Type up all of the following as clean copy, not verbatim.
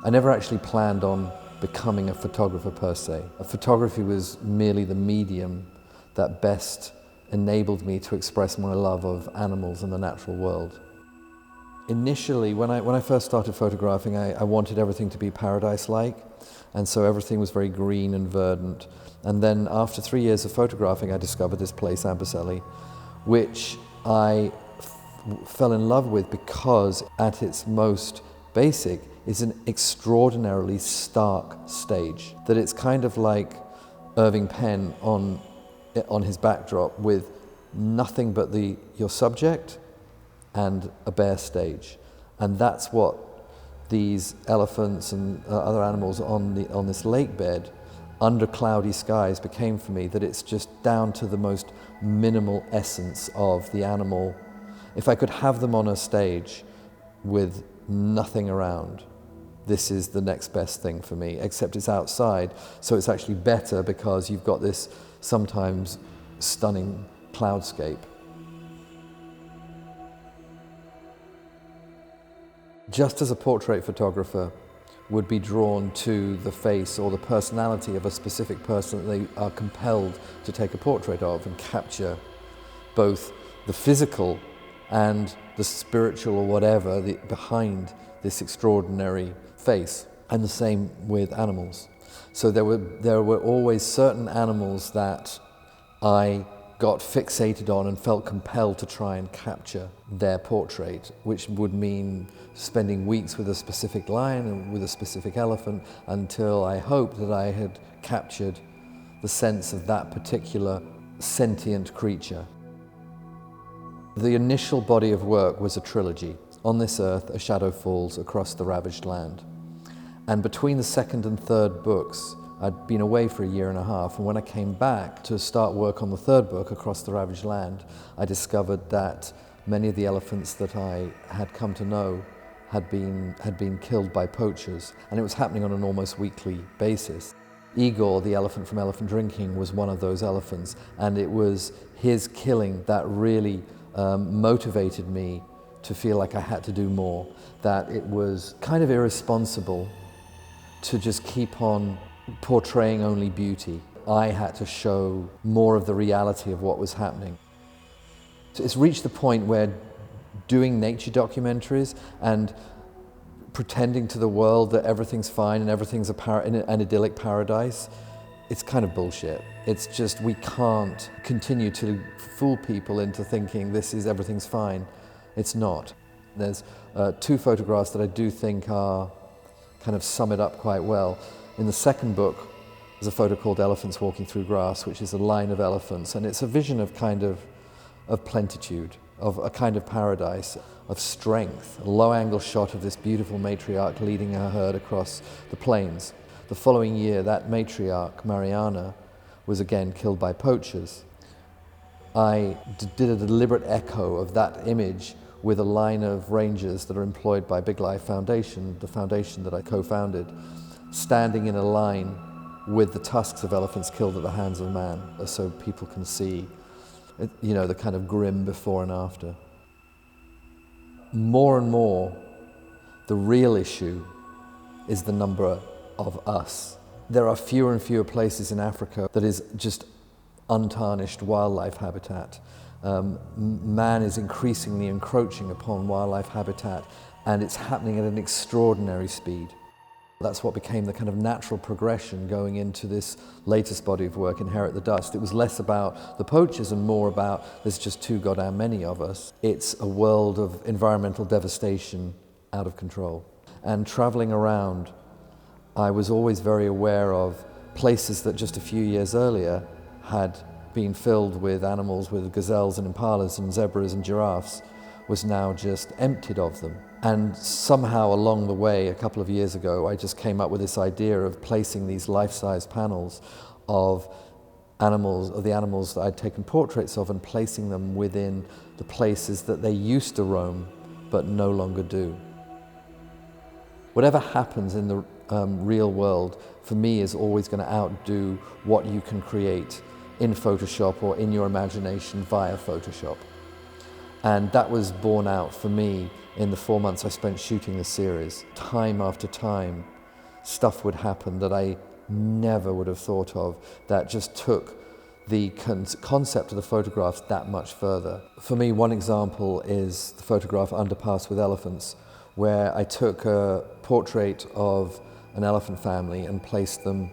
I never actually planned on becoming a photographer per se. Photography was merely the medium that best enabled me to express my love of animals and the natural world. Initially, when I first started photographing, I wanted everything to be paradise-like, and so everything was very green and verdant. And then after 3 years of photographing, I discovered this place, Amboseli, which I fell in love with because at its most basic is an extraordinarily stark stage. That it's kind of like Irving Penn on his backdrop with nothing but your subject and a bare stage. And that's what these elephants and other animals on this lake bed under cloudy skies became for me, that it's just down to the most minimal essence of the animal. If I could have them on a stage with nothing around, this is the next best thing for me, except it's outside, so it's actually better because you've got this sometimes stunning cloudscape. Just as a portrait photographer would be drawn to the face or the personality of a specific person that they are compelled to take a portrait of and capture both the physical and the spiritual or whatever behind this extraordinary face, and the same with animals. So there were always certain animals that I got fixated on and felt compelled to try and capture their portrait, which would mean spending weeks with a specific lion and with a specific elephant until I hoped that I had captured the sense of that particular sentient creature. The initial body of work was a trilogy. On this earth, a shadow falls across the ravaged land. And between the second and third books, I'd been away for 1.5 years, and when I came back to start work on the third book, Across the Ravaged Land, I discovered that many of the elephants that I had come to know had been killed by poachers, and it was happening on an almost weekly basis. Igor, the elephant from Elephant Drinking, was one of those elephants, and it was his killing that really motivated me to feel like I had to do more, that it was kind of irresponsible to just keep on portraying only beauty. I had to show more of the reality of what was happening. So it's reached the point where doing nature documentaries and pretending to the world that everything's fine and everything's an idyllic paradise, it's kind of bullshit. It's just, we can't continue to fool people into thinking everything's fine. It's not. There's 2 photographs that I do think kind of sum it up quite well. In the second book, there's a photo called Elephants Walking Through Grass, which is a line of elephants, and it's a vision of of plenitude, of a kind of paradise, of strength, a low-angle shot of this beautiful matriarch leading her herd across the plains. The following year, that matriarch, Mariana, was again killed by poachers. I did a deliberate echo of that image with a line of rangers that are employed by Big Life Foundation, the foundation that I co-founded, standing in a line with the tusks of elephants killed at the hands of man, so people can see, the kind of grim before and after. More and more, the real issue is the number of us. There are fewer and fewer places in Africa that is just untarnished wildlife habitat. Man is increasingly encroaching upon wildlife habitat, and it's happening at an extraordinary speed. That's what became the kind of natural progression going into this latest body of work, Inherit the Dust. It was less about the poachers and more about there's just too goddamn many of us. It's a world of environmental devastation out of control. And traveling around, I was always very aware of places that just a few years earlier had been filled with animals, with gazelles and impalas and zebras and giraffes, was now just emptied of them. And somehow along the way, a couple of years ago, I just came up with this idea of placing these life-size panels of the animals that I'd taken portraits of, and placing them within the places that they used to roam, but no longer do. Whatever happens in the real world, for me, is always going to outdo what you can create in Photoshop or in your imagination via Photoshop. And that was borne out for me in the 4 months I spent shooting the series. Time after time, stuff would happen that I never would have thought of, that just took the concept of the photographs that much further. For me, one example is the photograph Underpass with Elephants, where I took a portrait of an elephant family and placed them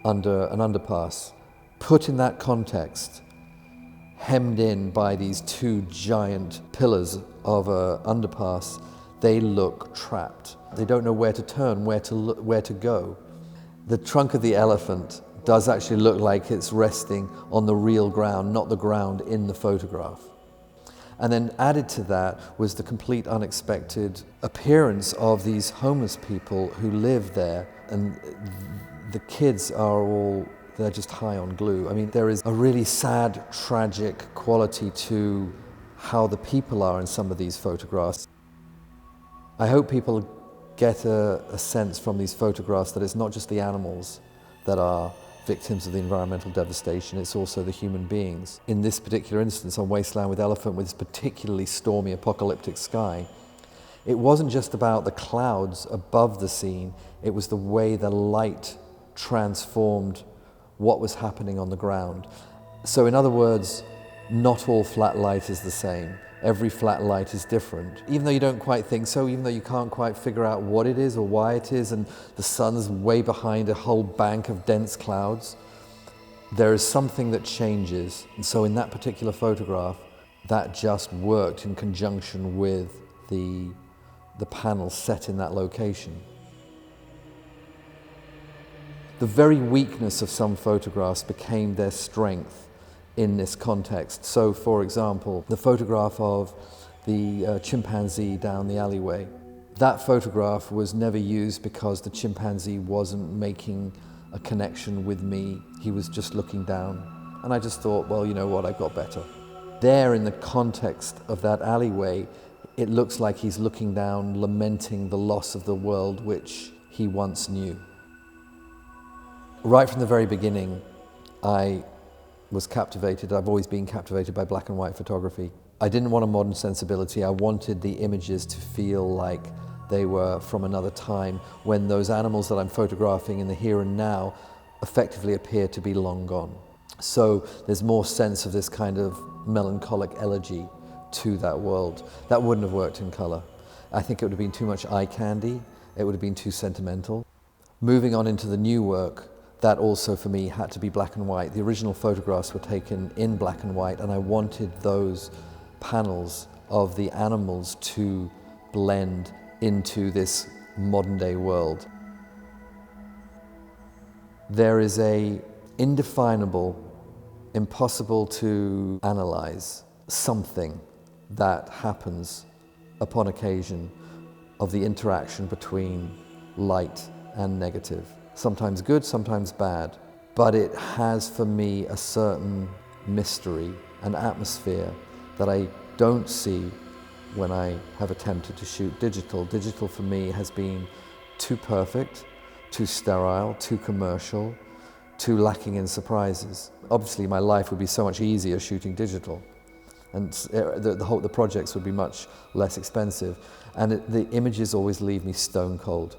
under an underpass. Put in that context, hemmed in by these two giant pillars of an underpass, they look trapped. They don't know where to turn, where to go. The trunk of the elephant does actually look like it's resting on the real ground, not the ground in the photograph. And then added to that was the complete unexpected appearance of these homeless people who live there, and the kids are all, they're just high on glue. I mean, there is a really sad, tragic quality to how the people are in some of these photographs. I hope people get a sense from these photographs that it's not just the animals that are victims of the environmental devastation, it's also the human beings. In this particular instance, on Wasteland with Elephant, with this particularly stormy apocalyptic sky, it wasn't just about the clouds above the scene, it was the way the light transformed what was happening on the ground. So in other words, not all flat light is the same. Every flat light is different. Even though you don't quite think so, even though you can't quite figure out what it is or why it is, and the sun's way behind a whole bank of dense clouds, there is something that changes. And so in that particular photograph, that just worked in conjunction with the panel set in that location. The very weakness of some photographs became their strength in this context. So, for example, the photograph of the chimpanzee down the alleyway. That photograph was never used because the chimpanzee wasn't making a connection with me. He was just looking down. And I just thought, well, you know what, I've got better. There, in the context of that alleyway, it looks like he's looking down, lamenting the loss of the world which he once knew. Right from the very beginning, I was captivated. I've always been captivated by black and white photography. I didn't want a modern sensibility. I wanted the images to feel like they were from another time, when those animals that I'm photographing in the here and now effectively appear to be long gone. So there's more sense of this kind of melancholic elegy to that world. That wouldn't have worked in color. I think it would have been too much eye candy. It would have been too sentimental. Moving on into the new work, that also for me had to be black and white. The original photographs were taken in black and white, and I wanted those panels of the animals to blend into this modern day world. There is a indefinable, impossible to analyze something that happens upon occasion of the interaction between light and negative. Sometimes good, sometimes bad, but it has for me a certain mystery, an atmosphere that I don't see when I have attempted to shoot digital. Digital for me has been too perfect, too sterile, too commercial, too lacking in surprises. Obviously my life would be so much easier shooting digital, and the projects would be much less expensive, and the images always leave me stone cold.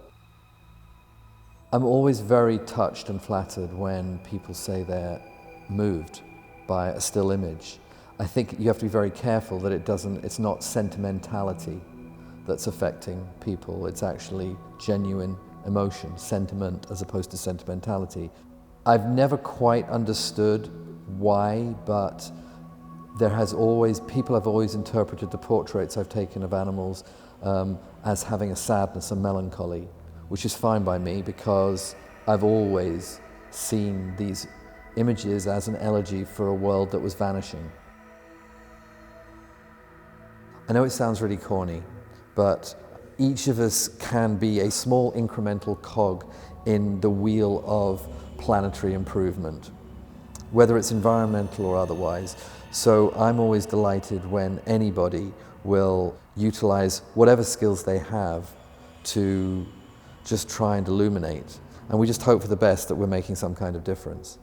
I'm always very touched and flattered when people say they're moved by a still image. I think you have to be very careful that it's not sentimentality that's affecting people. It's actually genuine emotion, sentiment, as opposed to sentimentality. I've never quite understood why, but people have always interpreted the portraits I've taken of animals as having a sadness, a melancholy, which is fine by me because I've always seen these images as an elegy for a world that was vanishing. I know it sounds really corny, but each of us can be a small incremental cog in the wheel of planetary improvement, whether it's environmental or otherwise. So I'm always delighted when anybody will utilize whatever skills they have to just try and illuminate. And we just hope for the best that we're making some kind of difference.